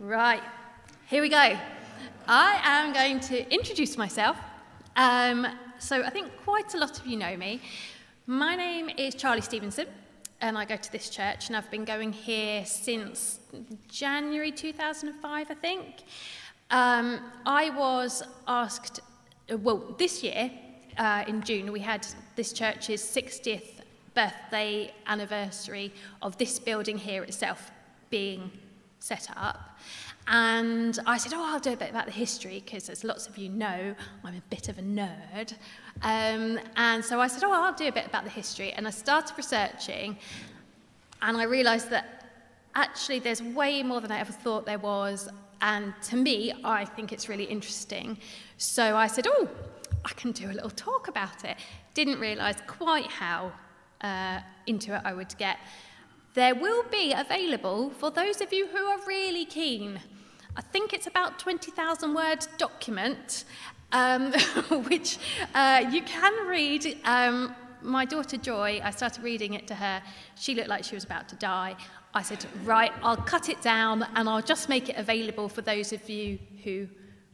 Right, here we go. I am going to introduce myself. So I think quite a lot of you know me. My name is Charlie Stevenson, and I go to this church, and I've been going here since January 2005, I think. I was asked, this year, in June, we had this church's 60th birthday anniversary of this building here itself being set up. And I said, I'll do a bit about the history, because as lots of you know, I'm a bit of a nerd. And so I said, I'll do a bit about the history. And I started researching, and I realised that actually there's way more than I ever thought there was. And to me, I think it's really interesting. So I said, I can do a little talk about it. Didn't realise quite how into it I would get. There will be available for those of you who are really keen. I think it's about 20,000 word document, which you can read. My daughter Joy, I started reading it to her. She looked like she was about to die. I said, right, I'll cut it down and I'll just make it available for those of you who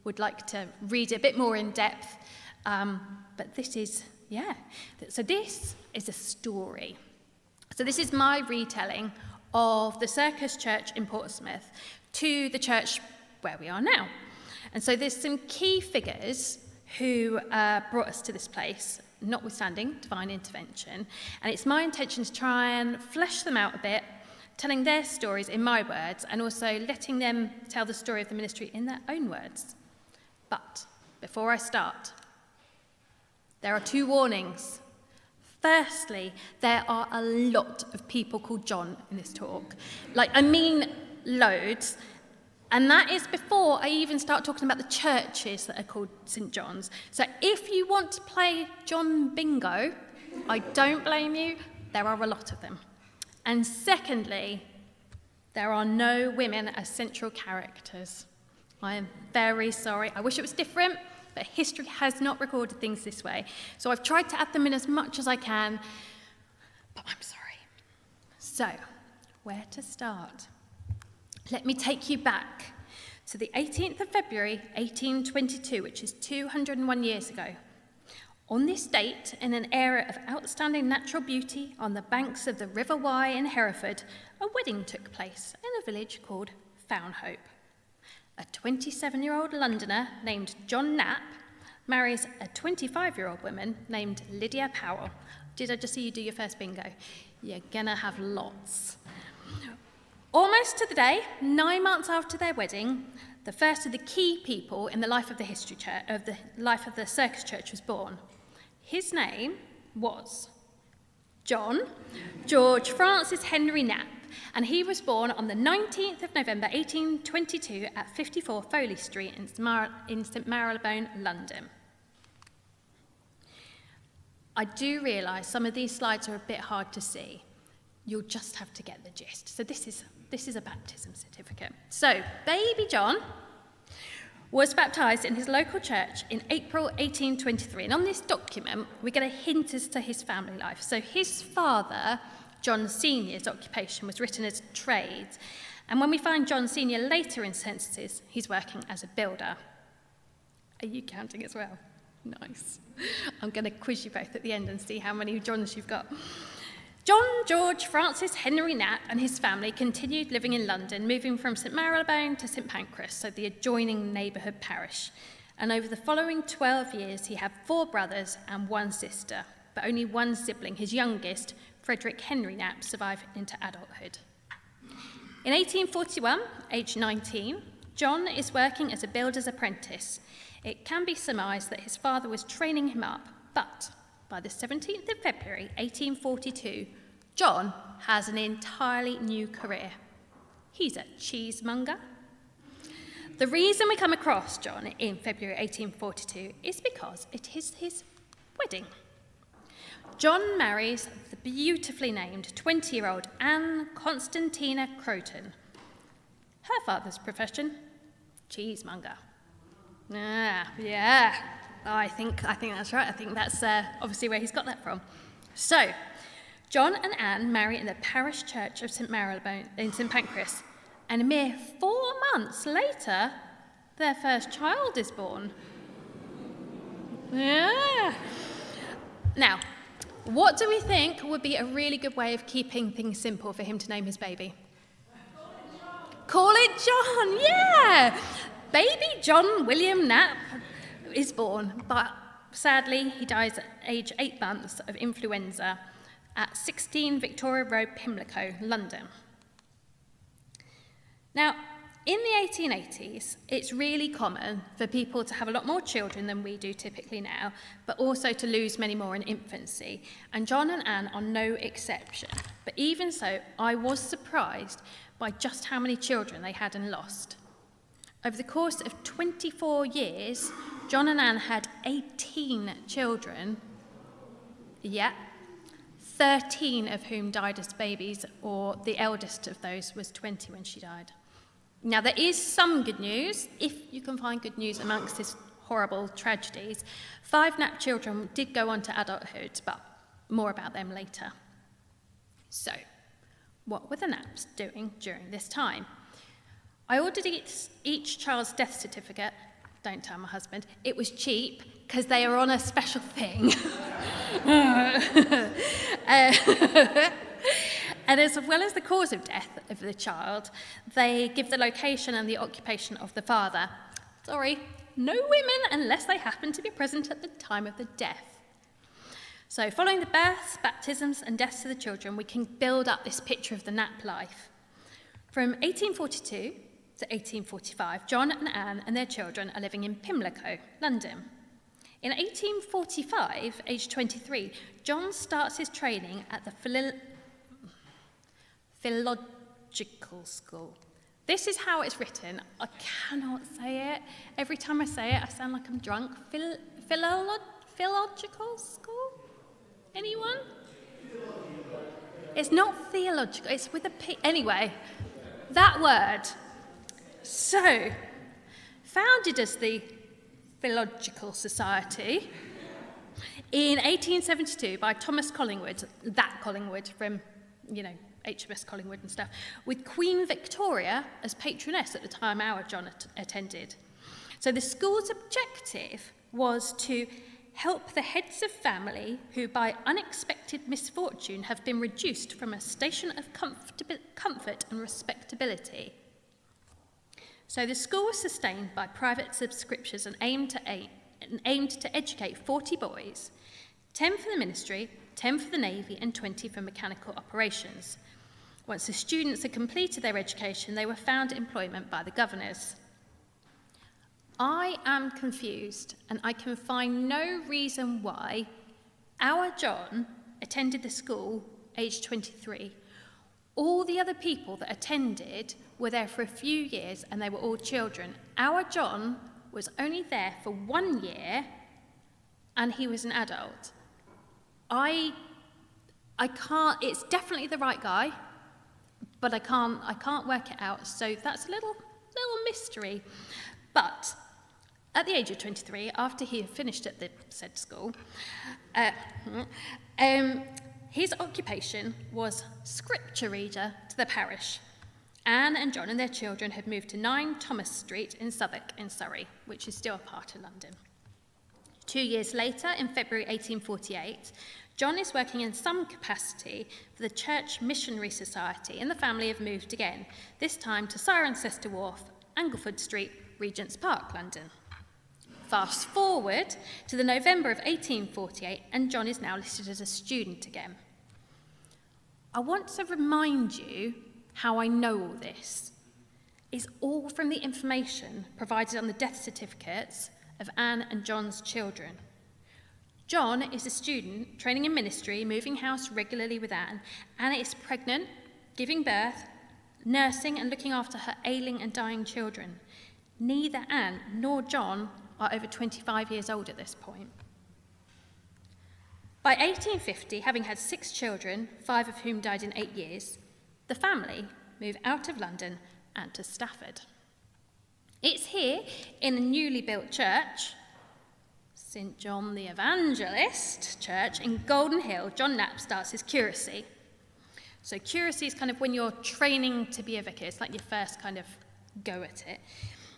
would like to read a bit more in depth. But this is, so this is a story. So this is my retelling of the circus church in Portsmouth to the church where we are now. And so there's some key figures who brought us to this place, notwithstanding divine intervention. And it's my intention to try and flesh them out a bit, telling their stories in my words, and also letting them tell the story of the ministry in their own words. But before I start, there are two warnings. Firstly, there are a lot of people called John in this talk. Loads. And that is before I even start talking about the churches that are called St. John's. So if you want to play John bingo, I don't blame you. There are a lot of them. And secondly, there are no women as central characters. I am very sorry. I wish it was different, but history has not recorded things this way. So I've tried to add them in as much as I can, but I'm sorry. So, where to start? Let me take you back to the 18th of February, 1822, which is 201 years ago. On this date, in an era of outstanding natural beauty on the banks of the River Wye in Hereford, a wedding took place in a village called Fareham. A 27-year-old Londoner named John Knapp marries a 25-year-old woman named Lydia Powell. Did I just see you do your first bingo? You're gonna have lots. Almost to the day, 9 months after their wedding, the first of the key people in the life of the life of the circus church was born. His name was John George Francis Henry Knapp, and he was born on the 19th of November 1822 at 54 Foley Street in St Marylebone, London. I do realise some of these slides are a bit hard to see. You'll just have to get the gist. So this is a baptism certificate. So baby John was baptised in his local church in April 1823. And on this document, we get a hint as to his family life. So his father, John Sr.'s occupation was written as trade. And when we find John Sr. later in censuses, he's working as a builder. Are you counting as well? Nice. I'm going to quiz you both at the end and see how many Johns you've got. John George Francis Henry Knapp and his family continued living in London, moving from St Marylebone to St Pancras, so the adjoining neighbourhood parish. And over the following 12 years, he had 4 brothers and 1 sister, but only one sibling, his youngest, Frederick Henry Knapp, survived into adulthood. In 1841, aged 19, John is working as a builder's apprentice. It can be surmised that his father was training him up, but by the 17th of February, 1842, John has an entirely new career. He's a cheesemonger. The reason we come across John in February 1842 is because it is his wedding. John marries the beautifully named 20-year-old Anne Constantina Croton. Her father's profession, cheesemonger. Yeah. I think that's right. I think that's obviously where he's got that from. So, John and Anne marry in the parish church of St Marylebone in St Pancras, and a mere 4 months later, their first child is born. Yeah. Now, what do we think would be a really good way of keeping things simple for him to name his baby? Call it John, yeah! Baby John William Knapp is born, but sadly he dies at age 8 months of influenza at 16 Victoria Road, Pimlico, London. Now, in the 1880s, it's really common for people to have a lot more children than we do typically now, but also to lose many more in infancy, and John and Anne are no exception. But even so, I was surprised by just how many children they had and lost. Over the course of 24 years, John and Anne had 18 children, 13 of whom died as babies, or the eldest of those was 20 when she died. Now, there is some good news, if you can find good news amongst this horrible tragedies. 5 Knapp children did go on to adulthood, but more about them later. So, what were the Knapps doing during this time? I ordered each child's death certificate. Don't tell my husband. It was cheap because they are on a special thing. And as well as the cause of death of the child, they give the location and the occupation of the father. Sorry, no women unless they happen to be present at the time of the death. So following the births, baptisms and deaths of the children, we can build up this picture of the Knapp life. From 1842 to 1845, John and Anne and their children are living in Pimlico, London. In 1845, aged 23, John starts his training at the Philological School. This is how it's written. I cannot say it. Every time I say it, I sound like I'm drunk. Philological School? Anyone? It's not theological, it's with a P. Anyway, that word. So, founded as the Philological Society in 1872 by Thomas Collingwood, that Collingwood from, HMS Collingwood and stuff, with Queen Victoria as patroness at the time our John attended. So the school's objective was to help the heads of family who by unexpected misfortune have been reduced from a station of comfort and respectability. So the school was sustained by private subscriptions and aimed to educate 40 boys, 10 for the ministry, 10 for the navy and 20 for mechanical operations. Once the students had completed their education, they were found employment by the governors. I am confused, and I can find no reason why our John attended the school aged 23. All the other people that attended were there for a few years, and they were all children. Our John was only there for 1 year, and he was an adult. I can't, it's definitely the right guy, but I can't work it out, so that's a little mystery. But at the age of 23, after he had finished at the said school, his occupation was scripture reader to the parish. Anne and John and their children had moved to 9 Thomas Street in Southwark in Surrey, which is still a part of London. 2 years later, in February 1848, John is working in some capacity for the Church Missionary Society, and the family have moved again, this time to Cirencester Wharf, Angleford Street, Regent's Park, London. Fast forward to the November of 1848, and John is now listed as a student again. I want to remind you how I know all this. It's all from the information provided on the death certificates of Anne and John's children. John is a student, training in ministry, moving house regularly with Anne. Anna is pregnant, giving birth, nursing and looking after her ailing and dying children. Neither Anne nor John are over 25 years old at this point. By 1850, having had 6 children, 5 of whom died in 8 years, the family moved out of London and to Stafford. It's here, in a newly built church, St. John the Evangelist Church in Golden Hill, John Knapp starts his curacy. So curacy is kind of when you're training to be a vicar. It's like your first kind of go at it.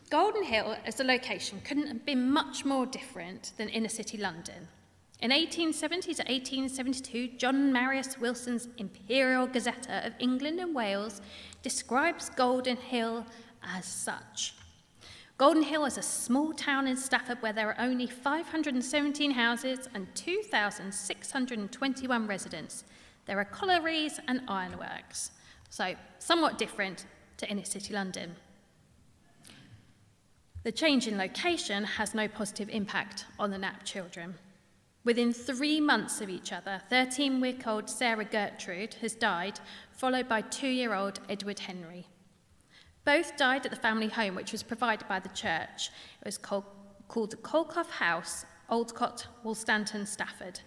Golden Hill as a location couldn't have been much more different than inner city London. In 1870 to 1872, John Marius Wilson's Imperial Gazetteer of England and Wales describes Golden Hill as such. Golden Hill is a small town in Stafford where there are only 517 houses and 2,621 residents. There are collieries and ironworks, so somewhat different to inner city London. The change in location has no positive impact on the Knapp children. Within 3 months of each other, 13-week-old Sarah Gertrude has died, followed by 2-year-old Edward Henry. Both died at the family home, which was provided by the church. It was called the Colcoff House, Aldcott, Woolstanton, Stafford.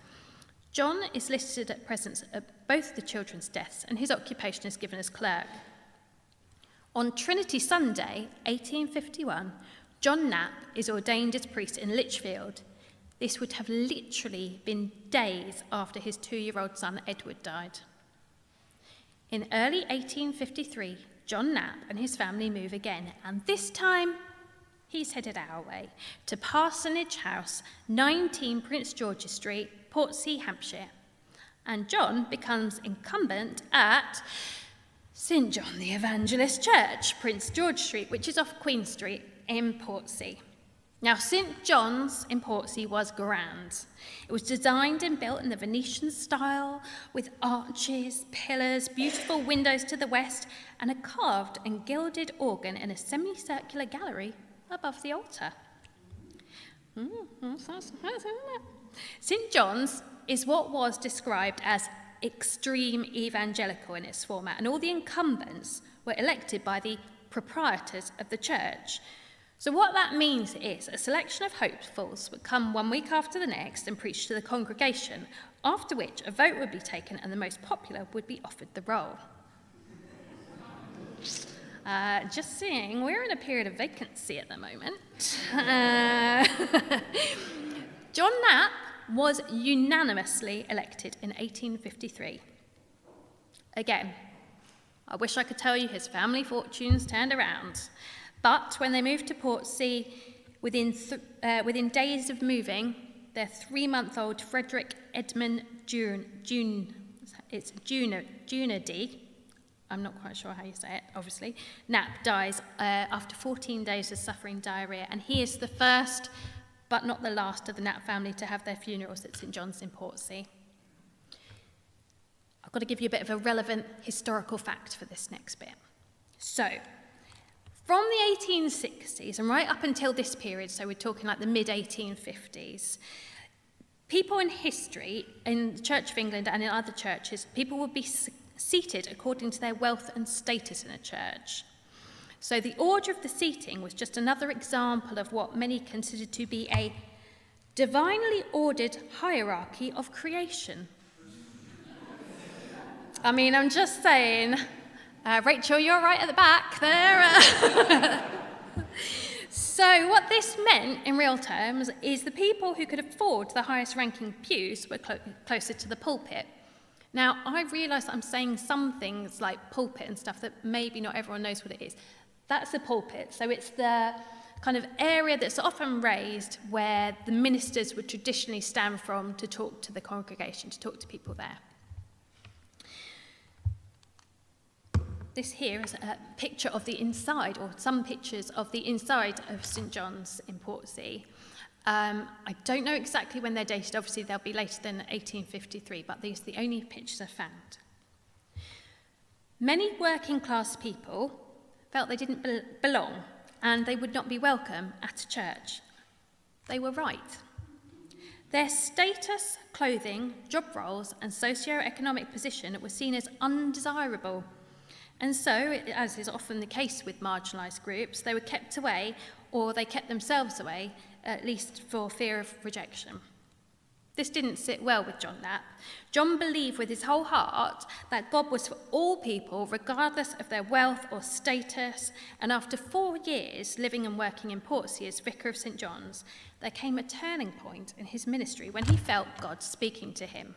John is listed at present at both the children's deaths, and his occupation is given as clerk. On Trinity Sunday, 1851, John Knapp is ordained as priest in Lichfield. This would have literally been days after his 2-year-old son Edward died. In early 1853, John Knapp and his family move again, and this time he's headed our way to Parsonage House, 19 Prince George's Street, Portsea, Hampshire. And John becomes incumbent at St John the Evangelist Church, Prince George Street, which is off Queen Street in Portsea. Now, St John's in Portsea was grand. It was designed and built in the Venetian style, with arches, pillars, beautiful windows to the west, and a carved and gilded organ in a semicircular gallery above the altar. St John's is what was described as extreme evangelical in its format, and all the incumbents were elected by the proprietors of the church. So what that means is a selection of hopefuls would come 1 week after the next and preach to the congregation, after which a vote would be taken and the most popular would be offered the role. Just saying, we're in a period of vacancy at the moment. John Knapp was unanimously elected in 1853. Again, I wish I could tell you his family fortunes turned around. But when they moved to Portsea, within days of moving, their 3-month-old Frederick Edmund Junady, I'm not quite sure how you say it, obviously, Knapp dies after 14 days of suffering diarrhoea, and he is the first, but not the last, of the Knapp family to have their funerals at St John's in Portsea. I've got to give you a bit of a relevant historical fact for this next bit. So, from the 1860s and right up until this period, so we're talking like the mid-1850s, people in history, in the Church of England and in other churches, people would be seated according to their wealth and status in a church. So the order of the seating was just another example of what many considered to be a divinely ordered hierarchy of creation. I mean, I'm just saying... Rachel, you're right at the back there. So what this meant in real terms is the people who could afford the highest ranking pews were closer to the pulpit. Now, I realise that I'm saying some things like pulpit and stuff that maybe not everyone knows what it is. That's the pulpit. So it's the kind of area that's often raised where the ministers would traditionally stand from to talk to the congregation, to talk to people there. This here is a picture of the inside, or some pictures of the inside of St John's in Portsea. I don't know exactly when they're dated. Obviously, they'll be later than 1853, but these are the only pictures I've found. Many working-class people felt they didn't belong, and they would not be welcome at a church. They were right. Their status, clothing, job roles, and socio-economic position were seen as undesirable. And so, as is often the case with marginalised groups, they were kept away, or they kept themselves away, at least for fear of rejection. This didn't sit well with John Knapp. John believed with his whole heart that God was for all people, regardless of their wealth or status, and after 4 years living and working in Portsea as vicar of St John's, there came a turning point in his ministry when he felt God speaking to him.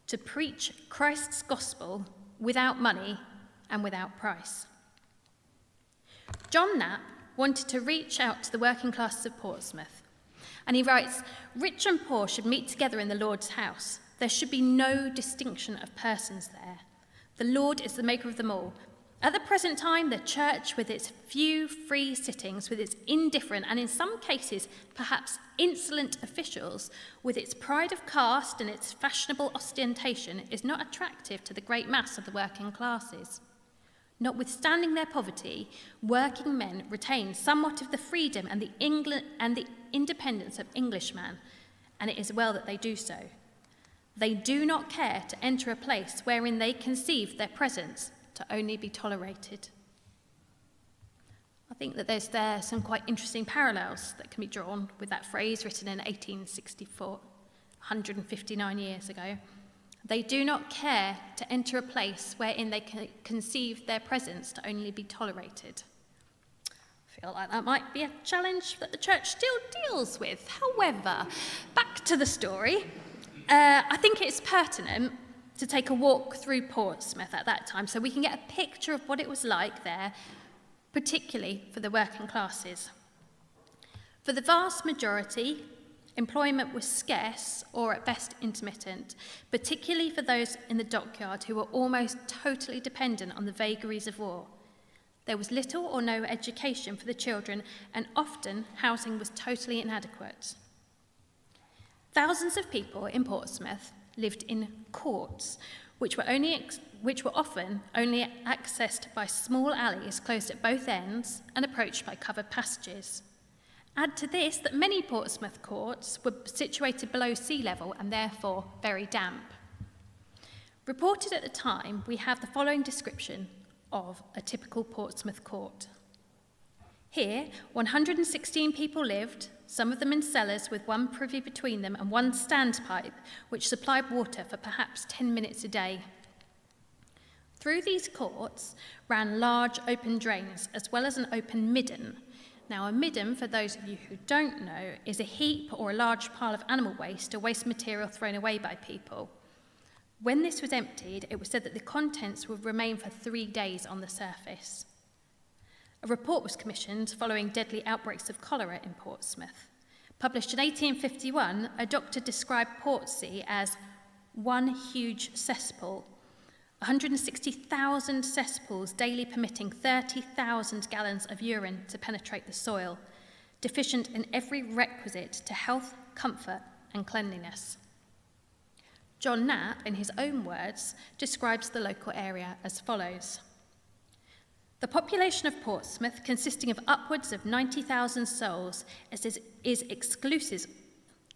To preach Christ's gospel without money and without price. John Knapp wanted to reach out to the working classes of Portsmouth. And he writes, "Rich and poor should meet together in the Lord's house. There should be no distinction of persons there. The Lord is the maker of them all. At the present time, the church, with its few free sittings, with its indifferent and in some cases perhaps insolent officials, with its pride of caste and its fashionable ostentation, is not attractive to the great mass of the working classes. Notwithstanding their poverty, working men retain somewhat of the freedom and the independence of Englishmen, and it is well that they do so. They do not care to enter a place wherein they conceive their presence to only be tolerated." I think that there's some quite interesting parallels that can be drawn with that phrase written in 1864, 159 years ago. They do not care to enter a place wherein they conceive their presence to only be tolerated. I feel like that might be a challenge that the church still deals with. However, back to the story. I think it's pertinent to take a walk through Portsmouth at that time so we can get a picture of what it was like there, particularly for the working classes. For the vast majority, employment was scarce or at best intermittent, particularly for those in the dockyard who were almost totally dependent on the vagaries of war. There was little or no education for the children, and often housing was totally inadequate. Thousands of people in Portsmouth lived in courts, which were often only accessed by small alleys closed at both ends and approached by covered passages. Add to this that many Portsmouth courts were situated below sea level and therefore very damp. Reported at the time, we have the following description of a typical Portsmouth court. Here, 116 people lived, some of them in cellars with one privy between them and one standpipe, which supplied water for perhaps 10 minutes a day. Through these courts ran large open drains, as well as an open midden. Now, a midden, for those of you who don't know, is a heap or a large pile of animal waste or waste material thrown away by people. When this was emptied, it was said that the contents would remain for 3 days on the surface. A report was commissioned following deadly outbreaks of cholera in Portsmouth. Published in 1851, a doctor described Portsea as one huge cesspool, 160,000 cesspools daily permitting 30,000 gallons of urine to penetrate the soil, deficient in every requisite to health, comfort, and cleanliness. John Knapp, in his own words, describes the local area as follows. The population of Portsmouth, consisting of upwards of 90,000 souls, is exclusive.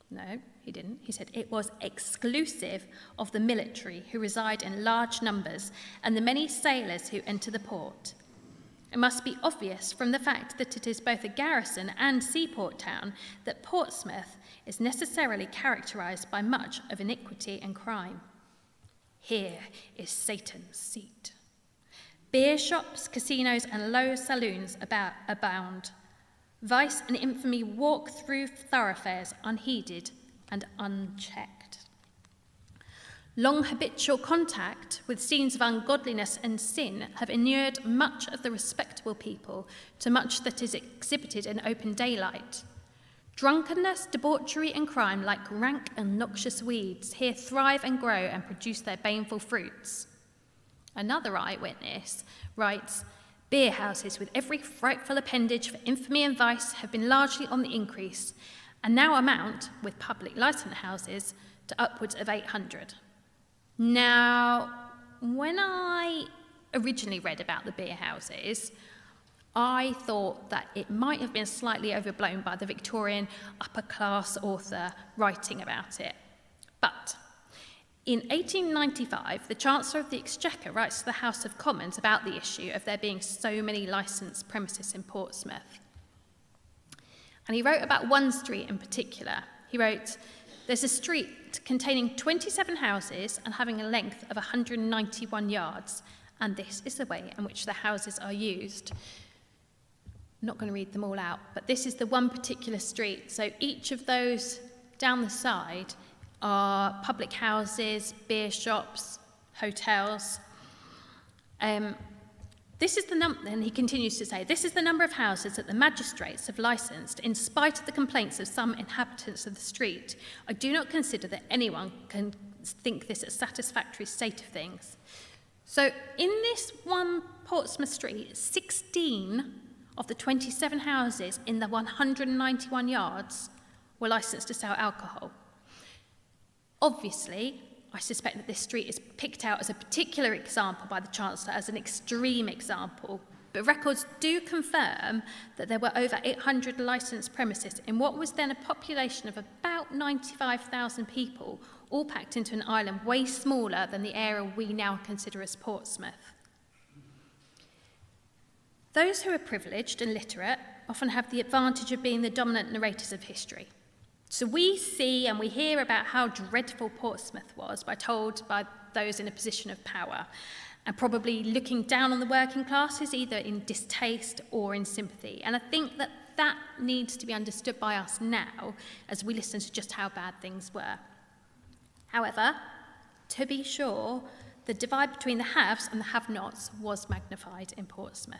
No, he didn't. He said it was exclusive of the military who reside in large numbers and the many sailors who enter the port. It must be obvious from the fact that it is both a garrison and seaport town that Portsmouth is necessarily characterised by much of iniquity and crime. Here is Satan's seat. Beer shops, casinos, and low saloons abound. Vice and infamy walk through thoroughfares unheeded and unchecked. Long habitual contact with scenes of ungodliness and sin have inured much of the respectable people to much that is exhibited in open daylight. Drunkenness, debauchery, and crime, like rank and noxious weeds, here thrive and grow and produce their baneful fruits. Another eyewitness writes, beer houses with every frightful appendage for infamy and vice have been largely on the increase, and now amount, with public licence houses, to upwards of 800. Now, when I originally read about the beer houses, I thought that it might have been slightly overblown by the Victorian upper-class author writing about it. But in 1895, the Chancellor of the Exchequer writes to the House of Commons about the issue of there being so many licensed premises in Portsmouth. And he wrote about one street in particular. He wrote, "There's a street containing 27 houses and having a length of 191 yards, and this is the way in which the houses are used." I'm not going to read them all out, but this is the one particular street. So each of those down the side are public houses, beer shops, hotels. Then he continues to say, this is the number of houses that the magistrates have licensed in spite of the complaints of some inhabitants of the street. I do not consider that anyone can think this a satisfactory state of things. So in this one Portsmouth street, 16 of the 27 houses in the 191 yards were licensed to sell alcohol. Obviously, I suspect that this street is picked out as a particular example by the Chancellor, as an extreme example, but records do confirm that there were over 800 licensed premises in what was then a population of about 95,000 people, all packed into an island way smaller than the area we now consider as Portsmouth. Those who are privileged and literate often have the advantage of being the dominant narrators of history. So we see and we hear about how dreadful Portsmouth was told by those in a position of power, and probably looking down on the working classes either in distaste or in sympathy. And I think that that needs to be understood by us now as we listen to just how bad things were. However, to be sure, the divide between the haves and the have-nots was magnified in Portsmouth.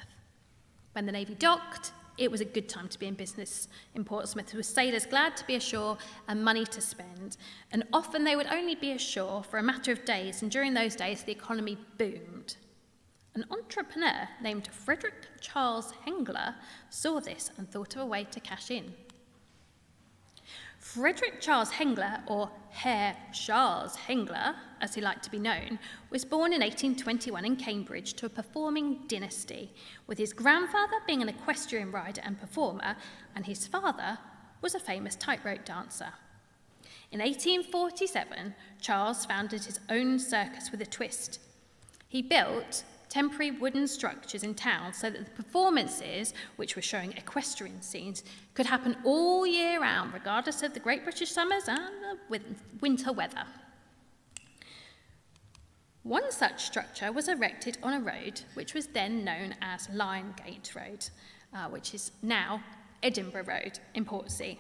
When the Navy docked, it was a good time to be in business in Portsmouth, with sailors glad to be ashore and money to spend. And often they would only be ashore for a matter of days, and during those days the economy boomed. An entrepreneur named Frederick Charles Hengler saw this and thought of a way to cash in. Frederick Charles Hengler, or Herr Charles Hengler, as he liked to be known, was born in 1821 in Cambridge to a performing dynasty, with his grandfather being an equestrian rider and performer, and his father was a famous tightrope dancer. In 1847, Charles founded his own circus with a twist. He built temporary wooden structures in town so that the performances, which were showing equestrian scenes, could happen all year round, regardless of the great British summers and the winter weather. One such structure was erected on a road which was then known as Liongate Road, which is now Edinburgh Road in Portsea.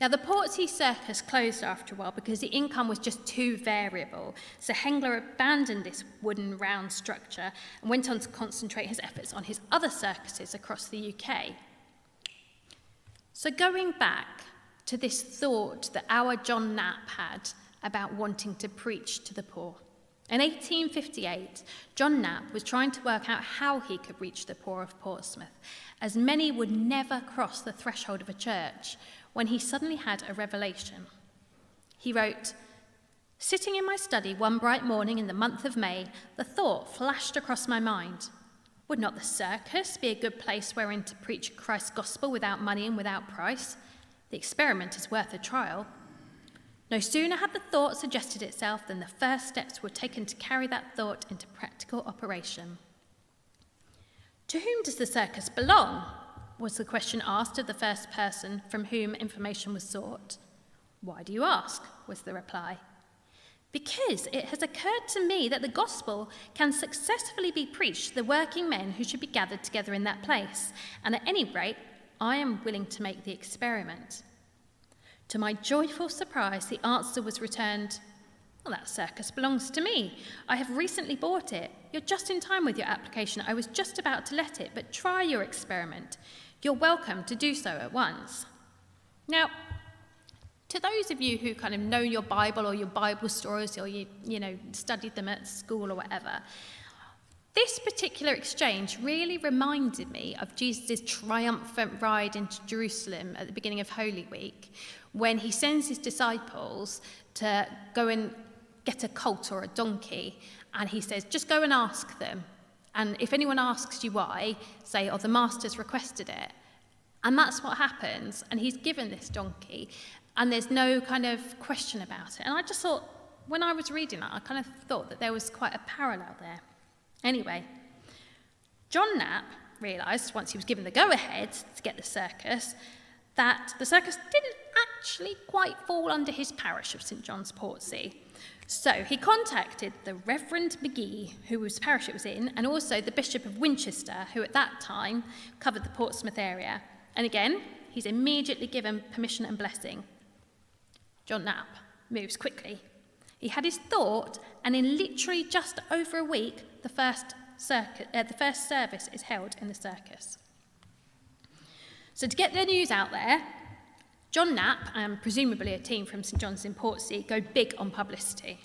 Now, the Portsea circus closed after a while because the income was just too variable, so Hengler abandoned this wooden round structure and went on to concentrate his efforts on his other circuses across the UK. So going back to this thought that our John Knapp had about wanting to preach to the poor. In 1858, John Knapp was trying to work out how he could reach the poor of Portsmouth, as many would never cross the threshold of a church, when he suddenly had a revelation. He wrote, "Sitting in my study one bright morning in the month of May, the thought flashed across my mind. Would not the circus be a good place wherein to preach Christ's gospel without money and without price? The experiment is worth a trial." No sooner had the thought suggested itself than the first steps were taken to carry that thought into practical operation. "To whom does the circus belong?" was the question asked of the first person from whom information was sought. "Why do you ask?" was the reply. "Because it has occurred to me that the gospel can successfully be preached to the working men who should be gathered together in that place, and at any rate, I am willing to make the experiment." To my joyful surprise, the answer was returned, "Well, that circus belongs to me. I have recently bought it. You're just in time with your application. I was just about to let it, but try your experiment. You're welcome to do so at once." Now, to those of you who kind of know your Bible or your Bible stories, or you studied them at school or whatever, this particular exchange really reminded me of Jesus' triumphant ride into Jerusalem at the beginning of Holy Week, when he sends his disciples to go and get a colt or a donkey, and he says, just go and ask them. And if anyone asks you why, say, "Oh, the master's requested it." And that's what happens. And he's given this donkey, and there's no kind of question about it. And I just thought, when I was reading that, I kind of thought that there was quite a parallel there. Anyway, John Knapp realised, once he was given the go-ahead to get the circus, that the circus didn't actually quite fall under his parish of St John's Portsea. So he contacted the Reverend McGee, whose parish it was in, and also the Bishop of Winchester, who at that time covered the Portsmouth area. And again, he's immediately given permission and blessing. John Knapp moves quickly. He had his thought, and in literally just over a week, the first service is held in the circus. So to get the news out there, John Knapp and presumably a team from St John's in Portsea go big on publicity.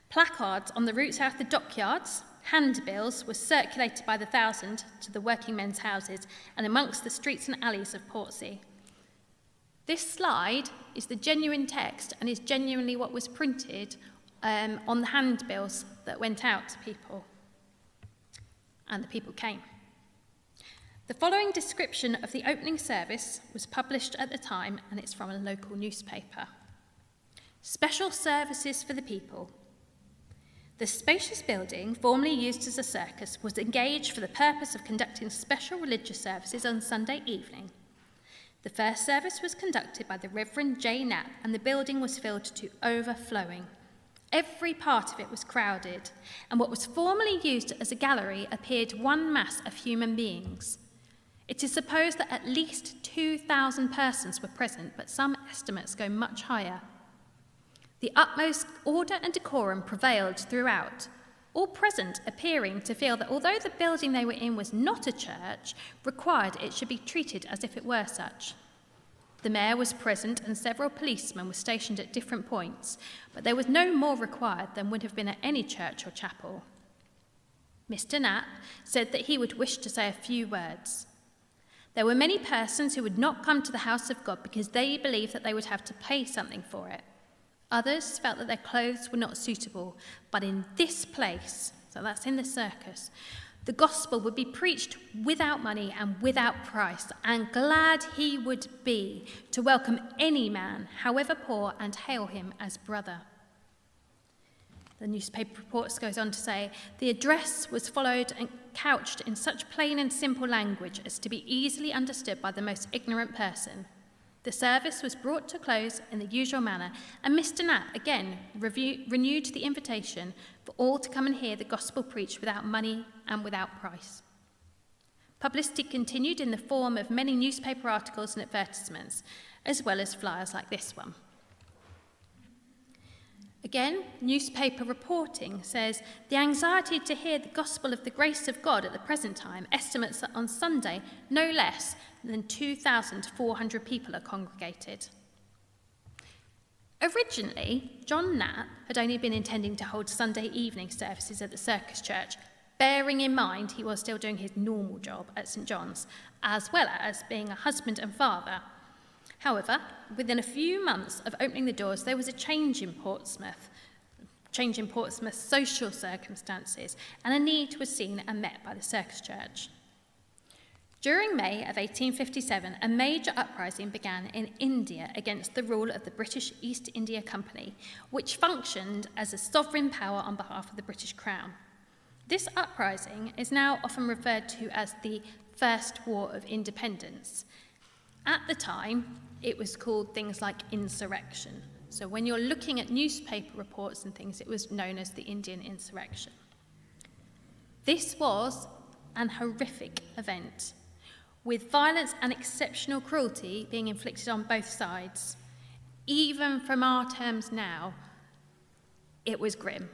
Placards on the routes out of the dockyards, handbills were circulated by the thousand to the working men's houses and amongst the streets and alleys of Portsea. This slide is the genuine text and is genuinely what was printed on the handbills that went out to people. And the people came. The following description of the opening service was published at the time, and it's from a local newspaper. Special services for the people. The spacious building, formerly used as a circus, was engaged for the purpose of conducting special religious services on Sunday evening. The first service was conducted by the Reverend J. Knapp, and the building was filled to overflowing. Every part of it was crowded, and what was formerly used as a gallery appeared one mass of human beings. It is supposed that at least 2,000 persons were present, but some estimates go much higher. The utmost order and decorum prevailed throughout, all present appearing to feel that although the building they were in was not a church, required it should be treated as if it were such. The mayor was present and several policemen were stationed at different points, but there was no more required than would have been at any church or chapel. Mr. Knapp said that he would wish to say a few words. There were many persons who would not come to the house of God because they believed that they would have to pay something for it. Others felt that their clothes were not suitable, but in this place, so that's in the circus, the gospel would be preached without money and without price, and glad he would be to welcome any man, however poor, and hail him as brother. The newspaper reports goes on to say, the address was followed and couched in such plain and simple language as to be easily understood by the most ignorant person. The service was brought to close in the usual manner, and Mr. Knapp again renewed the invitation for all to come and hear the gospel preached without money and without price. Publicity continued in the form of many newspaper articles and advertisements, as well as flyers like this one. Again, newspaper reporting says, the anxiety to hear the gospel of the grace of God at the present time estimates that on Sunday, no less than 2,400 people are congregated. Originally, John Knapp had only been intending to hold Sunday evening services at the Circus Church, bearing in mind he was still doing his normal job at St John's, as well as being a husband and father. However, within a few months of opening the doors, there was a change in Portsmouth's social circumstances, and a need was seen and met by the Circus Church. During May of 1857, a major uprising began in India against the rule of the British East India Company, which functioned as a sovereign power on behalf of the British Crown. This uprising is now often referred to as the First War of Independence. At the time, it was called things like insurrection. So when you're looking at newspaper reports and things, it was known as the Indian insurrection. This was an horrific event, with violence and exceptional cruelty being inflicted on both sides. Even from our terms now, it was grim.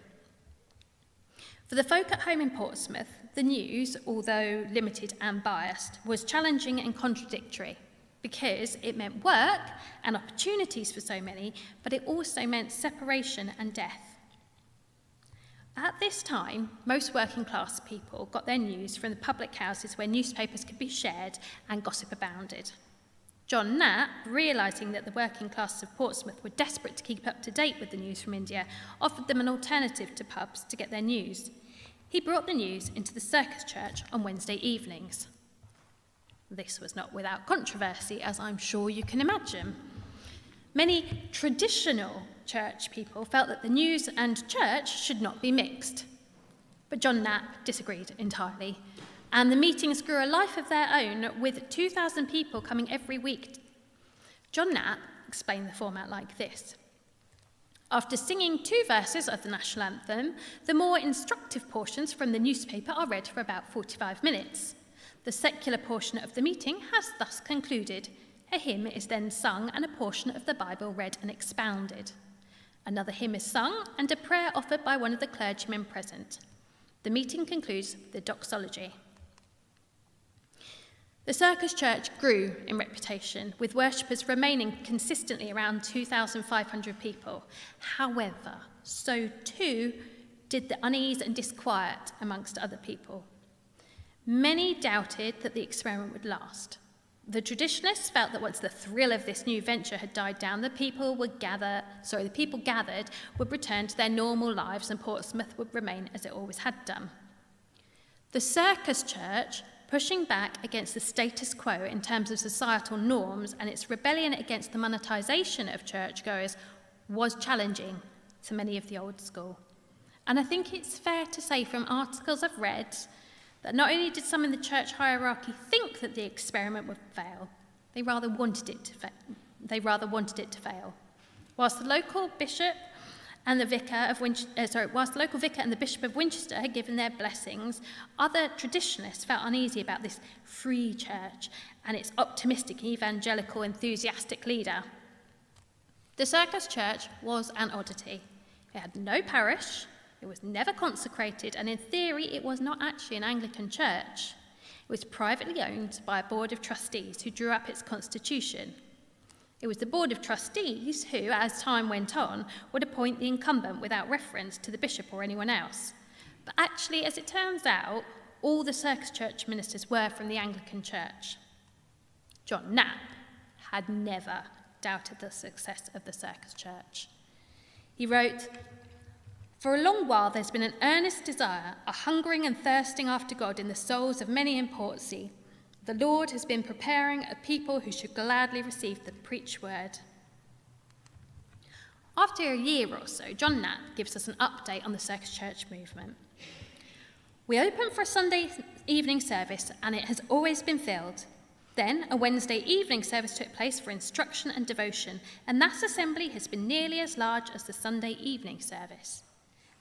For the folk at home in Portsmouth, the news, although limited and biased, was challenging and contradictory, because it meant work and opportunities for so many, but it also meant separation and death. At this time, most working class people got their news from the public houses where newspapers could be shared and gossip abounded. John Knapp, realising that the working class of Portsmouth were desperate to keep up to date with the news from India, offered them an alternative to pubs to get their news. He brought the news into the Circus Church on Wednesday evenings. This was not without controversy, as I'm sure you can imagine. Many traditional church people felt that the news and church should not be mixed. But John Knapp disagreed entirely, and the meetings grew a life of their own, with 2,000 people coming every week. John Knapp explained the format like this. After singing 2 verses of the national anthem, the more instructive portions from the newspaper are read for about 45 minutes. The secular portion of the meeting has thus concluded. A hymn is then sung and a portion of the Bible read and expounded. Another hymn is sung and a prayer offered by one of the clergymen present. The meeting concludes with the doxology. The circus church grew in reputation, with worshippers remaining consistently around 2,500 people. However, so too did the unease and disquiet amongst other people. Many doubted that the experiment would last. The traditionalists felt that once the thrill of this new venture had died down, the people gathered would return to their normal lives and Portsmouth would remain as it always had done. The circus church, pushing back against the status quo in terms of societal norms and its rebellion against the monetisation of churchgoers, was challenging to many of the old school. And I think it's fair to say from articles I've read that not only did some in the church hierarchy think that the experiment would fail, they rather wanted it to fail. Whilst the local vicar and the bishop of Winchester had given their blessings, other traditionalists felt uneasy about this free church and its optimistic, evangelical, enthusiastic leader. The circus church was an oddity. It had no parish. It was never consecrated, and in theory, it was not actually an Anglican church. It was privately owned by a board of trustees who drew up its constitution. It was the board of trustees who, as time went on, would appoint the incumbent without reference to the bishop or anyone else. But actually, as it turns out, all the circus church ministers were from the Anglican church. John Knapp had never doubted the success of the circus church. He wrote, "For a long while there's been an earnest desire, a hungering and thirsting after God in the souls of many in Portsea. The Lord has been preparing a people who should gladly receive the preached word." After a year or so, John Knapp gives us an update on the circus church movement. "We opened for a Sunday evening service and it has always been filled. Then a Wednesday evening service took place for instruction and devotion, and that assembly has been nearly as large as the Sunday evening service.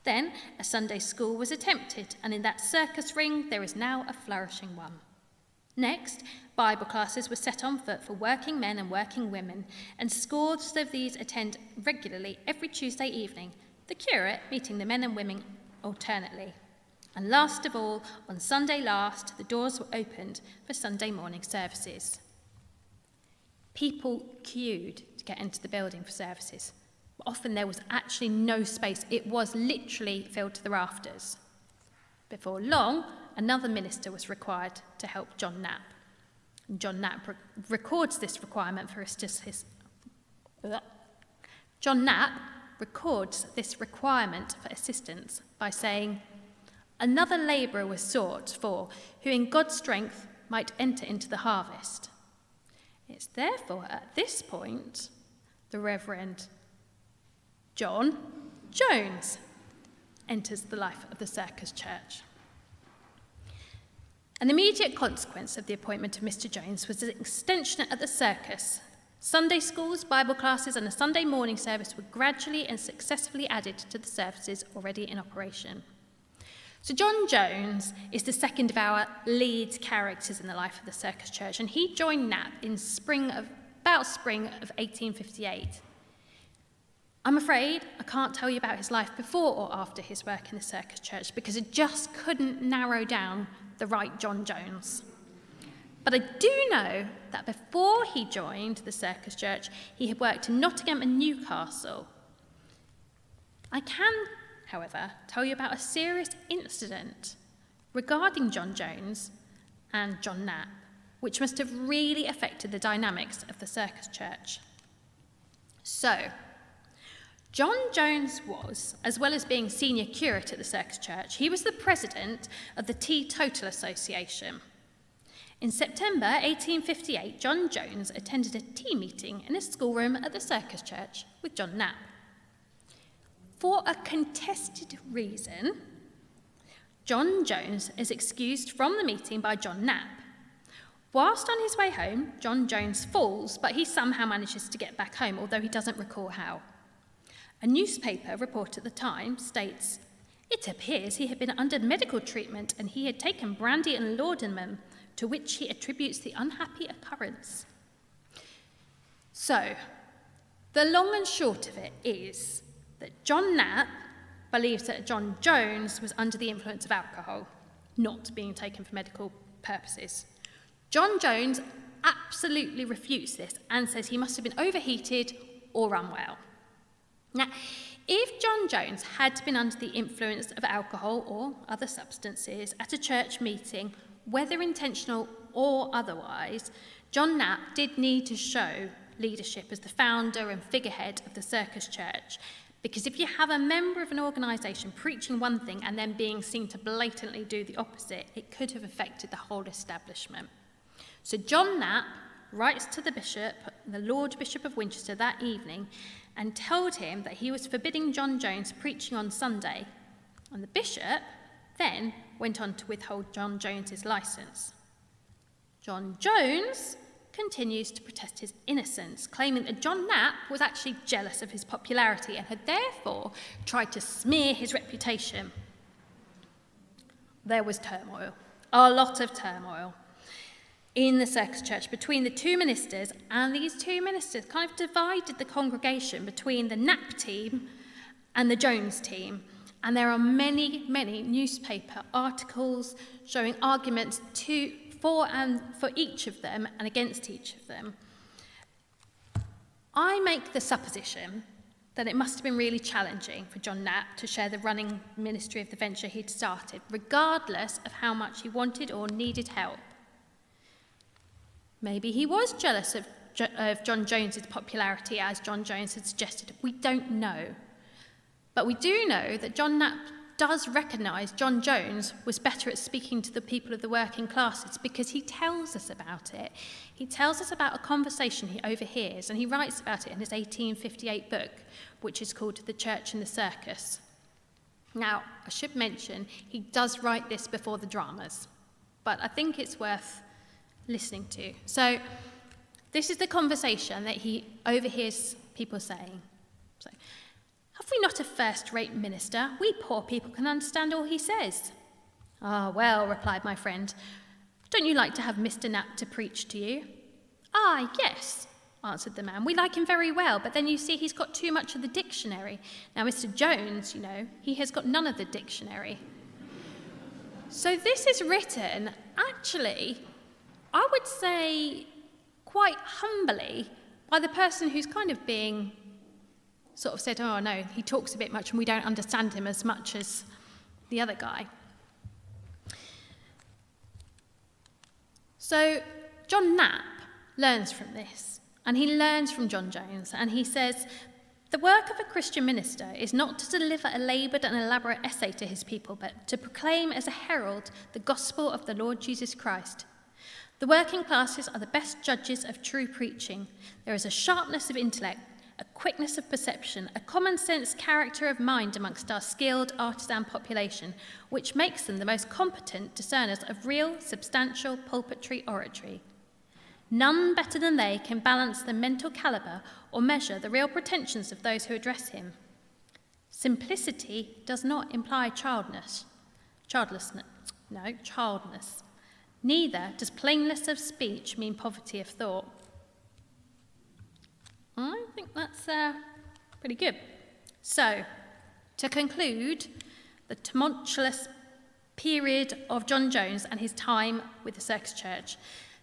Then a Sunday school was attempted, and in that circus ring there is now a flourishing one. Next, Bible classes were set on foot for working men and working women, and scores of these attend regularly every Tuesday evening, the curate meeting the men and women alternately. And last of all, on Sunday last, the doors were opened for Sunday morning services." People queued to get into the building for services. Often there was actually no space. It was literally filled to the rafters. Before long, another minister was required to help John Knapp. And John Knapp records this requirement for assistance by saying, "Another labourer was sought for, who in God's strength might enter into the harvest." It's therefore at this point the Reverend John Jones enters the life of the circus church. An immediate consequence of the appointment of Mr. Jones was an extension at the circus. Sunday schools, Bible classes, and a Sunday morning service were gradually and successfully added to the services already in operation. So John Jones is the second of our lead characters in the life of the circus church, and he joined Knapp in spring of 1858. I'm afraid I can't tell you about his life before or after his work in the circus church because it just couldn't narrow down the right John Jones. But I do know that before he joined the circus church, he had worked in Nottingham and Newcastle. I can, however, tell you about a serious incident regarding John Jones and John Knapp, which must have really affected the dynamics of the circus church. So, John Jones was, as well as being senior curate at the circus church, he was the president of the Teetotal Association. In September 1858, John Jones attended a tea meeting in a schoolroom at the circus church with John Knapp. For a contested reason, John Jones is excused from the meeting by John Knapp. Whilst on his way home, John Jones falls, but he somehow manages to get back home, although he doesn't recall how. A newspaper report at the time states, "It appears he had been under medical treatment and he had taken brandy and laudanum, to which he attributes the unhappy occurrence." So, the long and short of it is that John Knapp believes that John Jones was under the influence of alcohol, not being taken for medical purposes. John Jones absolutely refutes this and says he must have been overheated or unwell. Now, if John Jones had been under the influence of alcohol or other substances at a church meeting, whether intentional or otherwise, John Knapp did need to show leadership as the founder and figurehead of the Circus Church. Because if you have a member of an organisation preaching one thing and then being seen to blatantly do the opposite, it could have affected the whole establishment. So John Knapp writes to the bishop, the Lord Bishop of Winchester, that evening and told him that he was forbidding John Jones preaching on Sunday. And the bishop then went on to withhold John Jones's licence. John Jones continues to protest his innocence, claiming that John Knapp was actually jealous of his popularity and had therefore tried to smear his reputation. There was turmoil, a lot of turmoil, in the Circus Church between the two ministers, and these two ministers kind of divided the congregation between the Knapp team and the Jones team. And there are many, many newspaper articles showing arguments for each of them and against each of them. I make the supposition that it must have been really challenging for John Knapp to share the running ministry of the venture he'd started, regardless of how much he wanted or needed help. Maybe he was jealous of John Jones's popularity, as John Jones had suggested. We don't know. But we do know that John Knapp does recognise John Jones was better at speaking to the people of the working classes, because he tells us about it. He tells us about a conversation he overhears, and he writes about it in his 1858 book, which is called The Church and the Circus. Now, I should mention, he does write this before the dramas, but I think it's worth listening to. So, this is the conversation that he overhears people saying. So, have we not a first-rate minister? We poor people can understand all he says. Ah, well, replied my friend, don't you like to have Mr. Knapp to preach to you? Ah, yes, answered the man. We like him very well, but then you see he's got too much of the dictionary. Now, Mr. Jones, you know, he has got none of the dictionary. So this is written, actually, I would say quite humbly, by the person who's kind of being sort of said, oh no, he talks a bit much and we don't understand him as much as the other guy. So John Knapp learns from this, and he learns from John Jones, and he says, the work of a Christian minister is not to deliver a laboured and elaborate essay to his people, but to proclaim as a herald the gospel of the Lord Jesus Christ. The working classes are the best judges of true preaching. There is a sharpness of intellect, a quickness of perception, a common sense character of mind amongst our skilled artisan population, which makes them the most competent discerners of real, substantial pulpitry oratory. None better than they can balance the mental calibre or measure the real pretensions of those who address him. Simplicity does not imply childlessness. Neither does plainness of speech mean poverty of thought. I think that's pretty good. So, to conclude the tumultuous period of John Jones and his time with the Circus Church,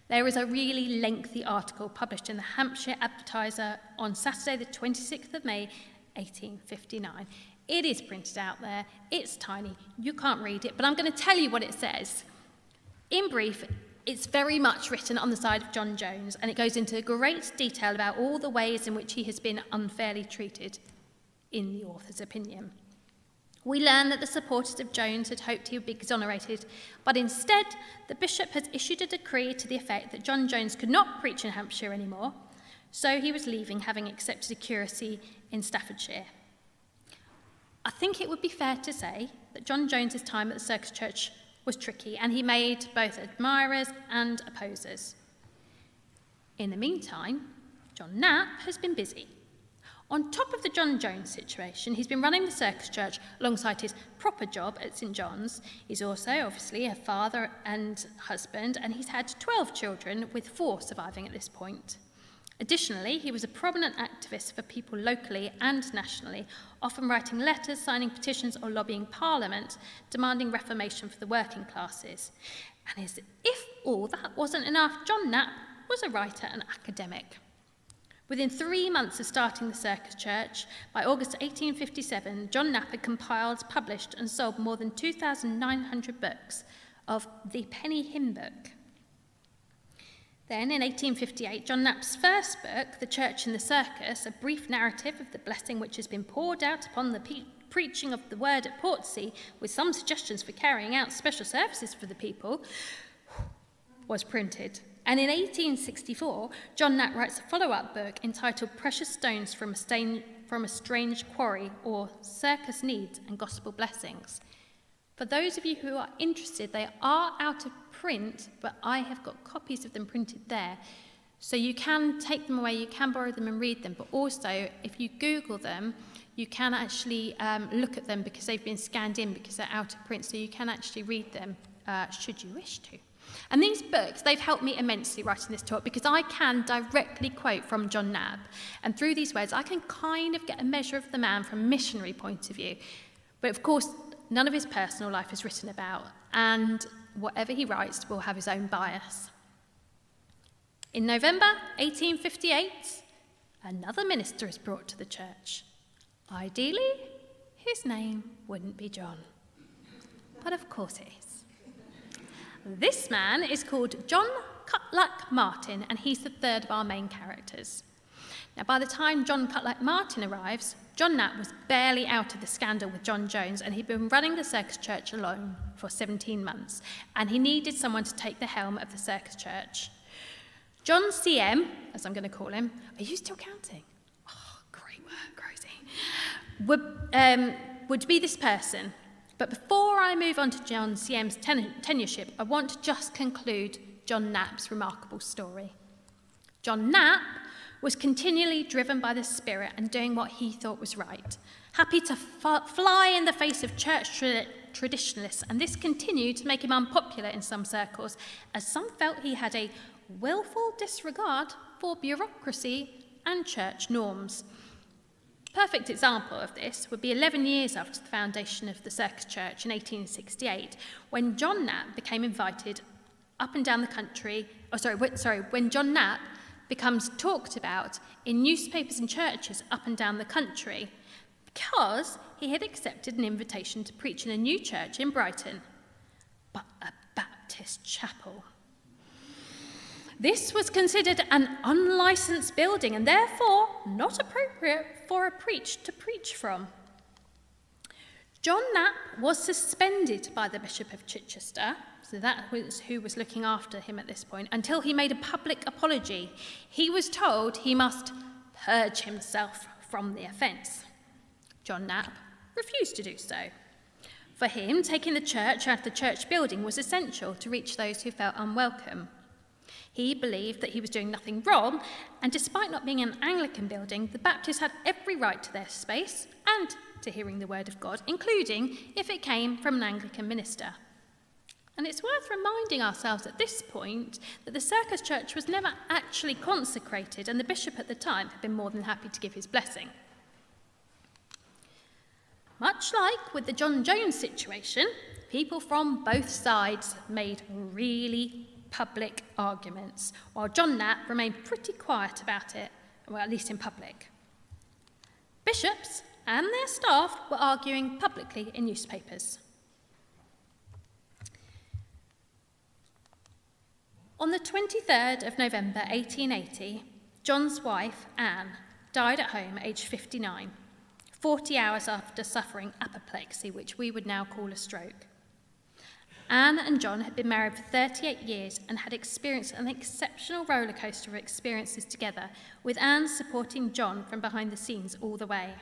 there is a really lengthy article published in the Hampshire Advertiser on Saturday the 26th of May 1859. It is printed out there, it's tiny, you can't read it, but I'm going to tell you what it says. In brief, it's very much written on the side of John Jones, and it goes into great detail about all the ways in which he has been unfairly treated, in the author's opinion. We learn that the supporters of Jones had hoped he would be exonerated, but instead, the bishop has issued a decree to the effect that John Jones could not preach in Hampshire anymore, so he was leaving, having accepted a curacy in Staffordshire. I think it would be fair to say that John Jones's time at the Circus Church was tricky, and he made both admirers and opposers. In the meantime, John Knapp has been busy. On top of the John Jones situation, he's been running the Circus Church alongside his proper job at St John's. He's also, obviously, a father and husband, and he's had 12 children, with 4 surviving at this point. Additionally, he was a prominent activist for people locally and nationally, often writing letters, signing petitions, or lobbying Parliament, demanding reformation for the working classes. And as if all that wasn't enough, John Knapp was a writer and academic. Within 3 months of starting the Circus Church, by August 1857, John Knapp had compiled, published, and sold more than 2,900 books of the Penny Hymn Book. Then, in 1858, John Knapp's first book, The Church and the Circus, a brief narrative of the blessing which has been poured out upon the preaching of the word at Portsmouth, with some suggestions for carrying out special services for the people, was printed. And in 1864, John Knapp writes a follow-up book entitled Precious Stones from a Strange Quarry, or Circus Needs and Gospel Blessings. For those of you who are interested, they are out of print, but I have got copies of them printed there. So you can take them away, you can borrow them and read them, but also if you Google them, you can actually look at them because they've been scanned in because they're out of print, so you can actually read them should you wish to. And these books, they've helped me immensely writing this talk because I can directly quote from John Knapp. And through these words, I can kind of get a measure of the man from a missionary point of view. But of course, none of his personal life is written about, and whatever he writes will have his own bias. In November 1858, another minister is brought to the church. Ideally, his name wouldn't be John, but of course it is. This man is called John Cutlack Martin, and he's the third of our main characters. Now, by the time John Cutlack Martin arrives, John Knapp was barely out of the scandal with John Jones, and he'd been running the Circus Church alone for 17 months, and he needed someone to take the helm of the Circus Church. John CM, as I'm going to call him, are you still counting? Oh, great work, Rosie. Would be this person. But before I move on to John CM's tenureship, I want to just conclude John Knapp's remarkable story. John Knapp was continually driven by the Spirit and doing what he thought was right, happy to fly in the face of church traditionalists, and this continued to make him unpopular in some circles, as some felt he had a willful disregard for bureaucracy and church norms. A perfect example of this would be 11 years after the foundation of the Circus Church in 1868, when John Knapp became invited up and down the country, when John Knapp becomes talked about in newspapers and churches up and down the country because he had accepted an invitation to preach in a new church in Brighton, but a Baptist chapel. This was considered an unlicensed building and therefore not appropriate for a preacher to preach from. John Knapp was suspended by the Bishop of Chichester, so that was who was looking after him at this point, until he made a public apology. He was told he must purge himself from the offence. John Knapp refused to do so. For him, taking the church out of the church building was essential to reach those who felt unwelcome. He believed that he was doing nothing wrong, and despite not being an Anglican building, the Baptists had every right to their space and to hearing the word of God, including if it came from an Anglican minister. And it's worth reminding ourselves at this point that the Circus Church was never actually consecrated, and the bishop at the time had been more than happy to give his blessing. Much like with the John Jones situation, people from both sides made really public arguments, while John Knapp remained pretty quiet about it, well, at least in public. Bishops and their staff were arguing publicly in newspapers. On the 23rd of November 1880, John's wife, Anne, died at home aged 59, 40 hours after suffering apoplexy, which we would now call a stroke. Anne and John had been married for 38 years and had experienced an exceptional roller coaster of experiences together, with Anne supporting John from behind the scenes all the way.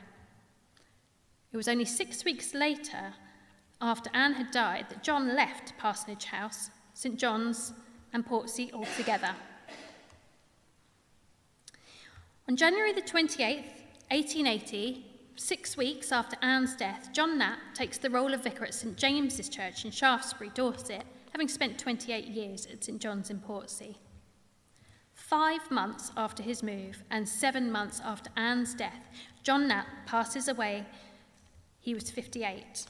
It was only 6 weeks later, after Anne had died, that John left Parsonage House, St John's, and Portsea altogether. On January the 28th, 1880, 6 weeks after Anne's death, John Knapp takes the role of vicar at St James's Church in Shaftesbury, Dorset, having spent 28 years at St John's in Portsea. 5 months after his move and 7 months after Anne's death, John Knapp passes away. He was 58.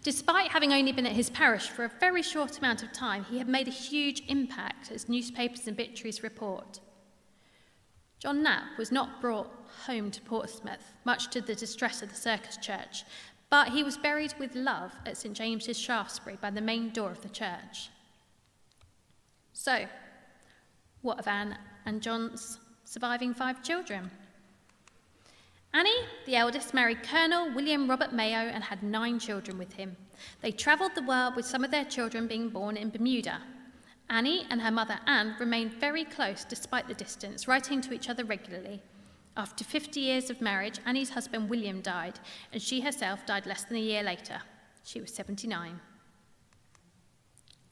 Despite having only been at his parish for a very short amount of time, he had made a huge impact, as newspapers and obituaries report. John Knapp was not brought home to Portsmouth, much to the distress of the Circus Church, but he was buried with love at St James's, Shaftesbury, by the main door of the church. So, what of Anne and John's surviving 5 children? Annie, the eldest, married Colonel William Robert Mayo and had 9 children with him. They travelled the world, with some of their children being born in Bermuda. Annie and her mother Anne remained very close despite the distance, writing to each other regularly. After 50 years of marriage, Annie's husband William died, and she herself died less than a year later. She was 79.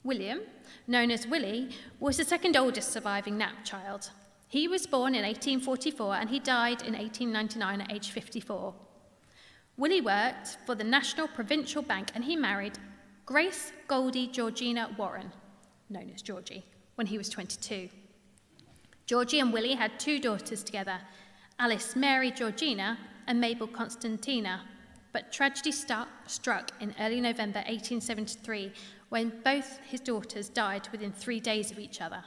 William, known as Willie, was the second oldest surviving Knapp child. He was born in 1844 and he died in 1899 at age 54. Willie worked for the National Provincial Bank and he married Grace Goldie Georgina Warren, known as Georgie, when he was 22. Georgie and Willie had 2 daughters together, Alice Mary Georgina and Mabel Constantina, but tragedy struck in early November 1873 when both his daughters died within 3 days of each other,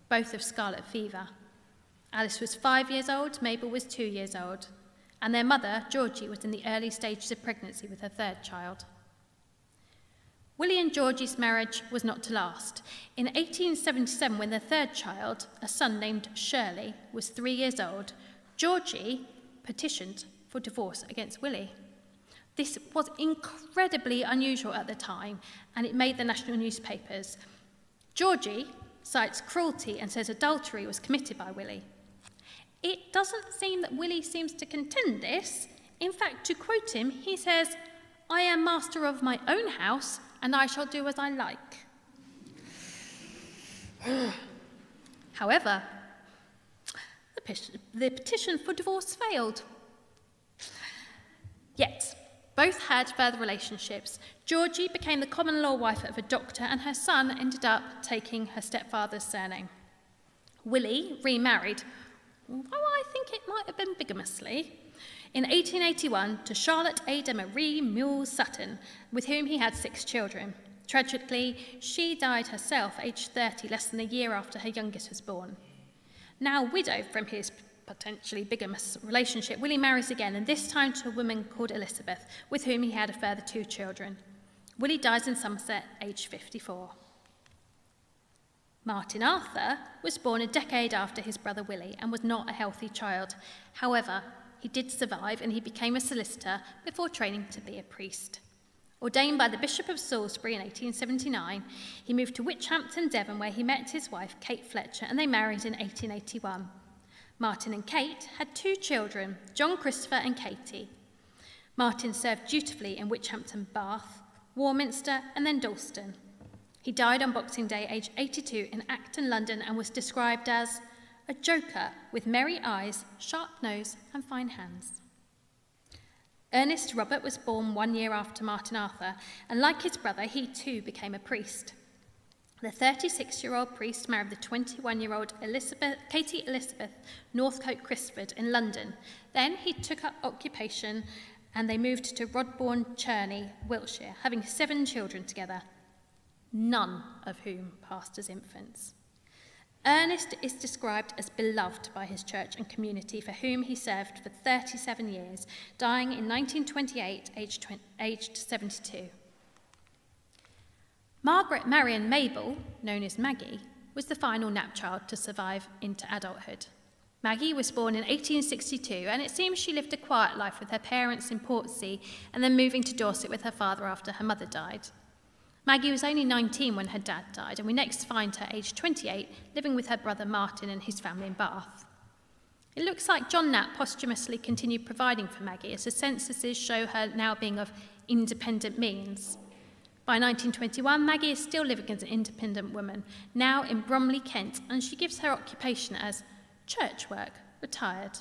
both of scarlet fever. Alice was 5 years old, Mabel was 2 years old, and their mother, Georgie, was in the early stages of pregnancy with her 3rd child. Willie and Georgie's marriage was not to last. In 1877, when their 3rd child, a son named Shirley, was 3 years old, Georgie petitioned for divorce against Willie. This was incredibly unusual at the time, and it made the national newspapers. Georgie cites cruelty and says adultery was committed by Willie. It doesn't seem that Willie seems to contend this. In fact, to quote him, he says, "I am master of my own house, and I shall do as I like." However, the petition for divorce failed. Yet, both had further relationships. Georgie became the common-law wife of a doctor, and her son ended up taking her stepfather's surname. Willie remarried, although I think it might have been bigamously, in 1881 to Charlotte Ada Marie Mules Sutton, with whom he had 6 children. Tragically, she died herself, aged 30, less than a year after her youngest was born. Now widowed from his potentially bigamous relationship, Willie marries again, and this time to a woman called Elizabeth, with whom he had a further 2 children. Willie dies in Somerset, aged 54. Martin Arthur was born a decade after his brother Willie and was not a healthy child. However, he did survive and he became a solicitor before training to be a priest. Ordained by the Bishop of Salisbury in 1879, he moved to Witchhampton, Devon, where he met his wife, Kate Fletcher, and they married in 1881. Martin and Kate had 2 children, John Christopher and Katie. Martin served dutifully in Witchhampton, Bath, Warminster, and then Dalston. He died on Boxing Day, aged 82, in Acton, London, and was described as a joker with merry eyes, sharp nose, and fine hands. Ernest Robert was born 1 year after Martin Arthur, and like his brother, he too became a priest. The 36-year-old priest married the 21-year-old Katie Elizabeth Northcote Crisford in London. Then he took up occupation and they moved to Rodbourne, Cherney, Wiltshire, having 7 children together, none of whom passed as infants. Ernest is described as beloved by his church and community, for whom he served for 37 years, dying in 1928, aged 72. Margaret Marion Mabel, known as Maggie, was the final Knapp child to survive into adulthood. Maggie was born in 1862, and it seems she lived a quiet life with her parents in Portsea and then moving to Dorset with her father after her mother died. Maggie was only 19 when her dad died, and we next find her aged 28, living with her brother Martin and his family in Bath. It looks like John Knapp posthumously continued providing for Maggie, as the censuses show her now being of independent means. By 1921, Maggie is still living as an independent woman, now in Bromley, Kent, and she gives her occupation as church work, retired.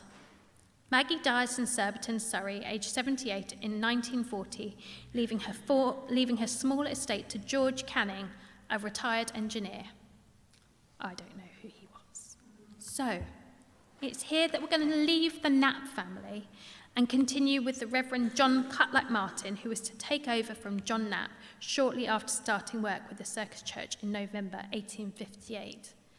Maggie dies in Surbiton, Surrey, aged 78, in 1940, leaving her small estate to George Canning, a retired engineer. So, it's here that we're going to leave the Knapp family and continue with the Reverend John Cutlack Martin, who was to take over from John Knapp shortly after starting work with the Circus Church in November 1858.